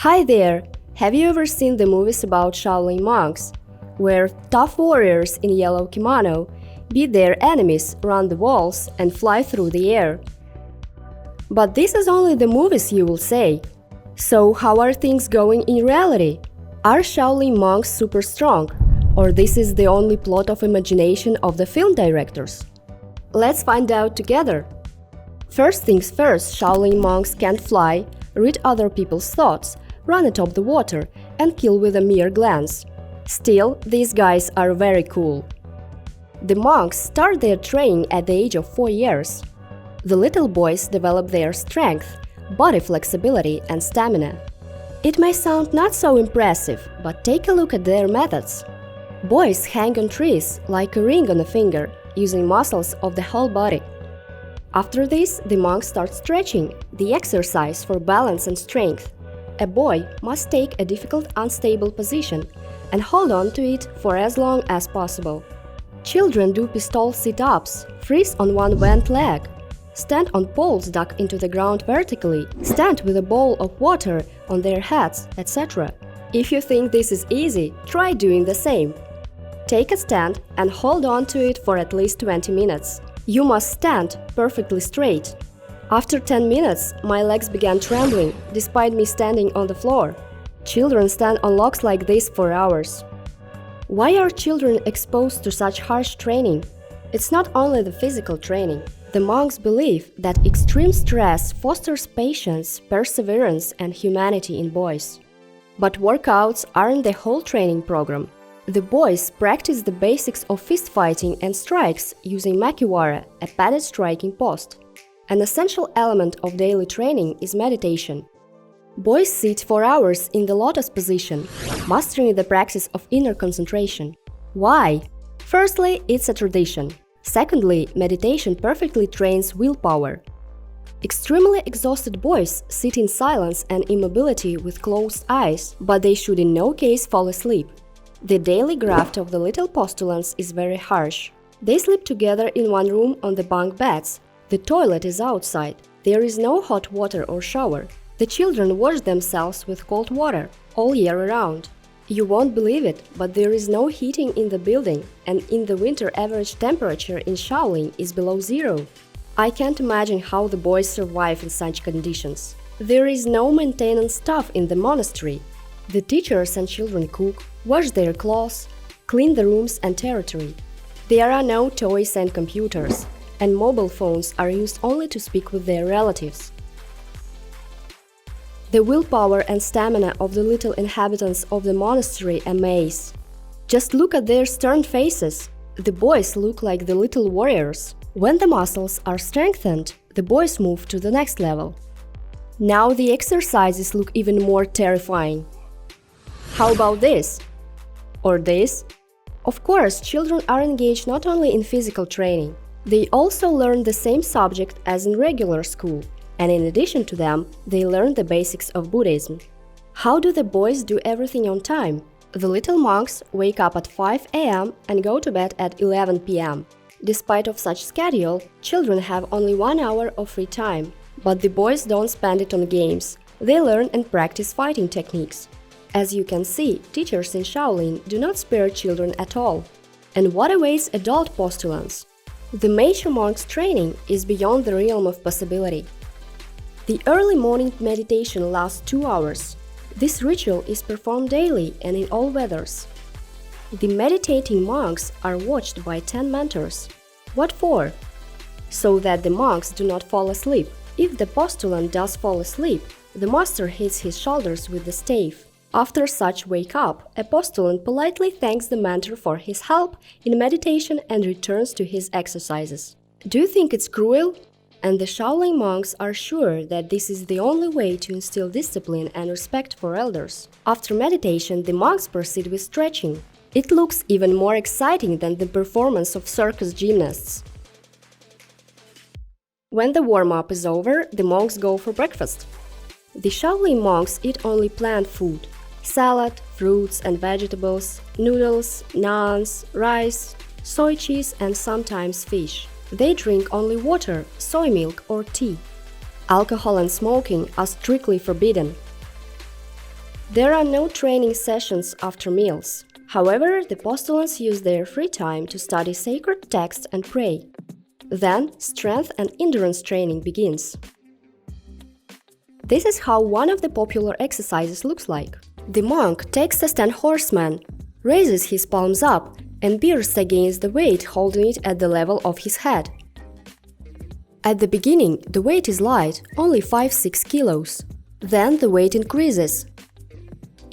Hi there! Have you ever seen the movies about Shaolin monks, where tough warriors in yellow kimono beat their enemies, run the walls, and fly through the air? But this is only the movies, you will say. So how are things going in reality? Are Shaolin monks super strong? Or this is the only plot of imagination of the film directors? Let's find out together! First things first, Shaolin monks can't fly, read other people's thoughts, run atop the water, and kill with a mere glance. Still, these guys are very cool. The monks start their training at the age of 4 years. The little boys develop their strength, body flexibility, and stamina. It may sound not so impressive, but take a look at their methods. Boys hang on trees like a ring on a finger, using muscles of the whole body. After this, the monks start stretching, the exercise for balance and strength. A boy must take a difficult, unstable position and hold on to it for as long as possible. Children do pistol sit-ups, freeze on one bent leg, stand on poles dug into the ground vertically, stand with a bowl of water on their heads, etc. If you think this is easy, try doing the same. Take a stand and hold on to it for at least 20 minutes. You must stand perfectly straight. After 10 minutes, my legs began trembling, despite me standing on the floor. Children stand on logs like this for hours. Why are children exposed to such harsh training? It's not only the physical training. The monks believe that extreme stress fosters patience, perseverance, and humanity in boys. But workouts aren't the whole training program. The boys practice the basics of fist fighting and strikes using makiwara, a padded striking post. An essential element of daily training is meditation. Boys sit for hours in the lotus position, mastering the practice of inner concentration. Why? Firstly, it's a tradition. Secondly, meditation perfectly trains willpower. Extremely exhausted boys sit in silence and immobility with closed eyes, but they should in no case fall asleep. The daily graft of the little postulants is very harsh. They sleep together in one room on the bunk beds. The toilet is outside. There is no hot water or shower. The children wash themselves with cold water all year around. You won't believe it, but there is no heating in the building, and in the winter average temperature in Shaolin is below zero. I can't imagine how the boys survive in such conditions. There is no maintenance staff in the monastery. The teachers and children cook, wash their clothes, clean the rooms and territory. There are no toys and computers, and mobile phones are used only to speak with their relatives. The willpower and stamina of the little inhabitants of the monastery amaze. Just look at their stern faces. The boys look like the little warriors. When the muscles are strengthened, the boys move to the next level. Now the exercises look even more terrifying. How about this? Or this? Of course, children are engaged not only in physical training. They also learn the same subject as in regular school, and in addition to them, they learn the basics of Buddhism. How do the boys do everything on time? The little monks wake up at 5 a.m. and go to bed at 11 p.m. Despite of such schedule, children have only 1 hour of free time. But the boys don't spend it on games. They learn and practice fighting techniques. As you can see, teachers in Shaolin do not spare children at all. And what awaits adult postulants? The mature monk's training is beyond the realm of possibility. The early morning meditation lasts 2 hours. This ritual is performed daily and in all weathers. The meditating monks are watched by 10 mentors. What for? So that the monks do not fall asleep. If the postulant does fall asleep, the master hits his shoulders with the stave. After such wake-up, a postulant politely thanks the mentor for his help in meditation and returns to his exercises. Do you think it's cruel? And the Shaolin monks are sure that this is the only way to instill discipline and respect for elders. After meditation, the monks proceed with stretching. It looks even more exciting than the performance of circus gymnasts. When the warm-up is over, the monks go for breakfast. The Shaolin monks eat only plant food. Salad, fruits and vegetables, noodles, naans, rice, soy cheese and sometimes fish. They drink only water, soy milk or tea. Alcohol and smoking are strictly forbidden. There are no training sessions after meals. However, the postulants use their free time to study sacred texts and pray. Then, strength and endurance training begins. This is how one of the popular exercises looks like. The monk takes the stand horseman, raises his palms up, and bears against the weight, holding it at the level of his head. At the beginning, the weight is light, only 5–6 kilos. Then the weight increases.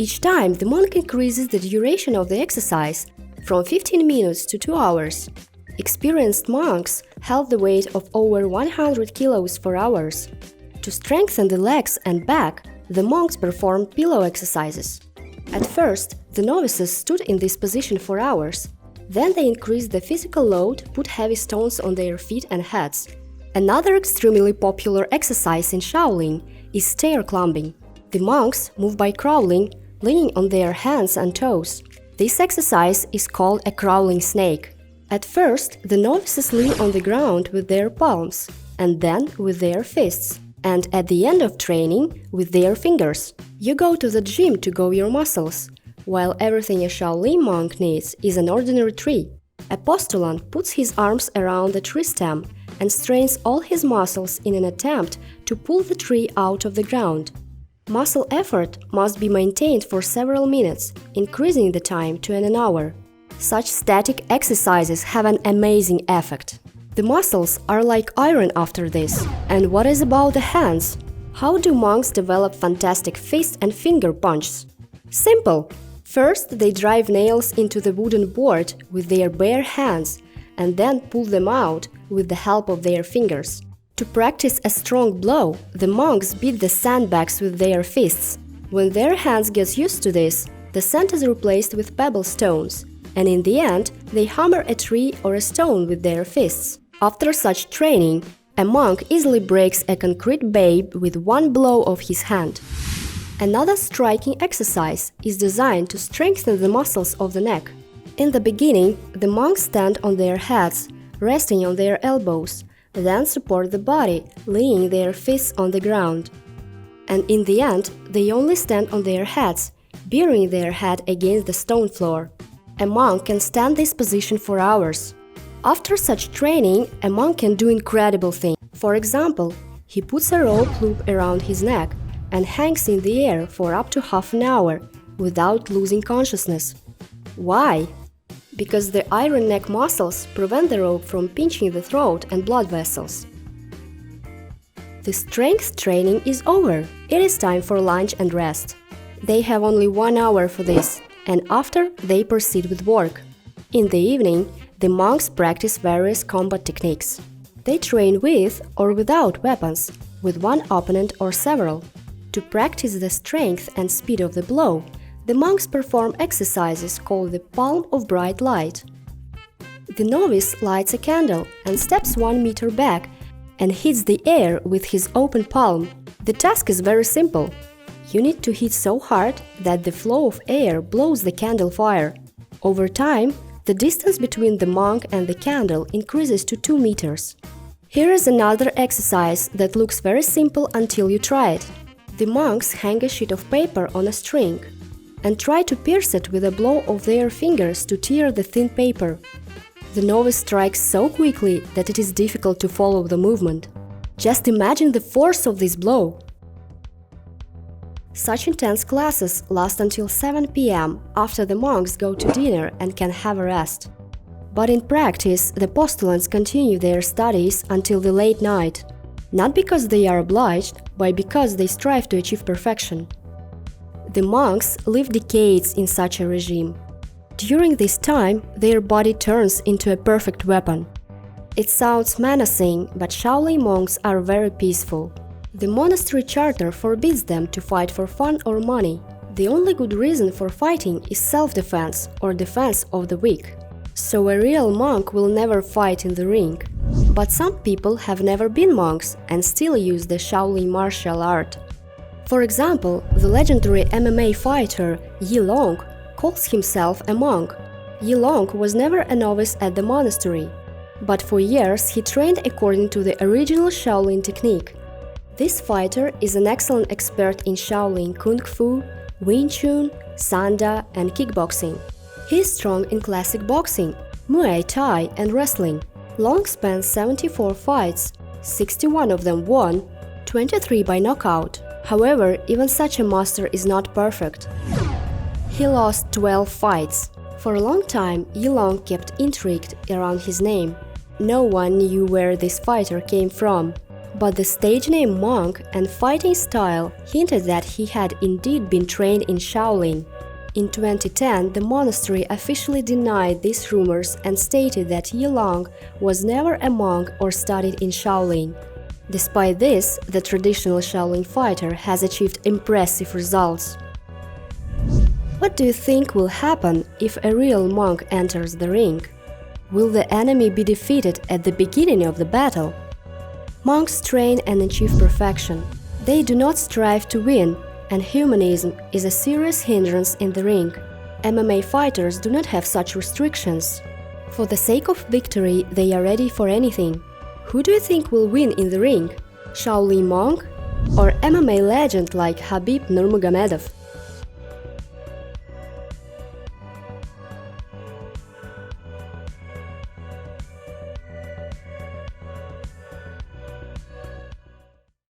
Each time, the monk increases the duration of the exercise from 15 minutes to 2 hours. Experienced monks held the weight of over 100 kilos for hours. To strengthen the legs and back, the monks performed pillow exercises. At first, the novices stood in this position for hours. Then they increased the physical load, put heavy stones on their feet and heads. Another extremely popular exercise in Shaolin is stair climbing. The monks move by crawling, leaning on their hands and toes. This exercise is called a crawling snake. At first, the novices lean on the ground with their palms, and then with their fists, and at the end of training, with their fingers. You go to the gym to grow your muscles, while everything a Shaolin monk needs is an ordinary tree. A postulant puts his arms around the tree stem and strains all his muscles in an attempt to pull the tree out of the ground. Muscle effort must be maintained for several minutes, increasing the time to an hour. Such static exercises have an amazing effect. The muscles are like iron after this. And what is about the hands? How do monks develop fantastic fist and finger punches? Simple! First, they drive nails into the wooden board with their bare hands and then pull them out with the help of their fingers. To practice a strong blow, the monks beat the sandbags with their fists. When their hands get used to this, the sand is replaced with pebble stones, and in the end, they hammer a tree or a stone with their fists. After such training, a monk easily breaks a concrete babe with one blow of his hand. Another striking exercise is designed to strengthen the muscles of the neck. In the beginning, the monks stand on their heads, resting on their elbows, then support the body, laying their fists on the ground. And in the end, they only stand on their heads, bearing their head against the stone floor. A monk can stand this position for hours. After such training, a monk can do incredible things. For example, he puts a rope loop around his neck and hangs in the air for up to half an hour without losing consciousness. Why? Because the iron neck muscles prevent the rope from pinching the throat and blood vessels. The strength training is over. It is time for lunch and rest. They have only 1 hour for this, and after they proceed with work. In the evening, the monks practice various combat techniques. They train with or without weapons, with one opponent or several. To practice the strength and speed of the blow, the monks perform exercises called the palm of bright light. The novice lights a candle and steps 1 meter back and hits the air with his open palm. The task is very simple. You need to hit so hard that the flow of air blows the candle fire. Over time, the distance between the monk and the candle increases to 2 meters. Here is another exercise that looks very simple until you try it. The monks hang a sheet of paper on a string and try to pierce it with a blow of their fingers to tear the thin paper. The novice strikes so quickly that it is difficult to follow the movement. Just imagine the force of this blow. Such intense classes last until 7 p.m. after the monks go to dinner and can have a rest. But in practice, the postulants continue their studies until the late night, not because they are obliged, but because they strive to achieve perfection. The monks live decades in such a regime. During this time, their body turns into a perfect weapon. It sounds menacing, but Shaolin monks are very peaceful. The monastery charter forbids them to fight for fun or money. The only good reason for fighting is self-defense or defense of the weak. So a real monk will never fight in the ring. But some people have never been monks and still use the Shaolin martial art. For example, the legendary MMA fighter Yi Long calls himself a monk. Yi Long was never a novice at the monastery, but for years he trained according to the original Shaolin technique. This fighter is an excellent expert in Shaolin Kung Fu, Wing Chun, Sanda, and kickboxing. He is strong in classic boxing, Muay Thai, and wrestling. Long spans 74 fights, 61 of them won, 23 by knockout. However, even such a master is not perfect. He lost 12 fights. For a long time, Yilong kept intrigued around his name. No one knew where this fighter came from. But the stage name Monk and fighting style hinted that he had indeed been trained in Shaolin. In 2010, the monastery officially denied these rumors and stated that Yilong was never a monk or studied in Shaolin. Despite this, the traditional Shaolin fighter has achieved impressive results. What do you think will happen if a real monk enters the ring? Will the enemy be defeated at the beginning of the battle? Monks train and achieve perfection. They do not strive to win, and humanism is a serious hindrance in the ring. MMA fighters do not have such restrictions. For the sake of victory, they are ready for anything. Who do you think will win in the ring? Shaolin monk or MMA legend like Khabib Nurmagomedov?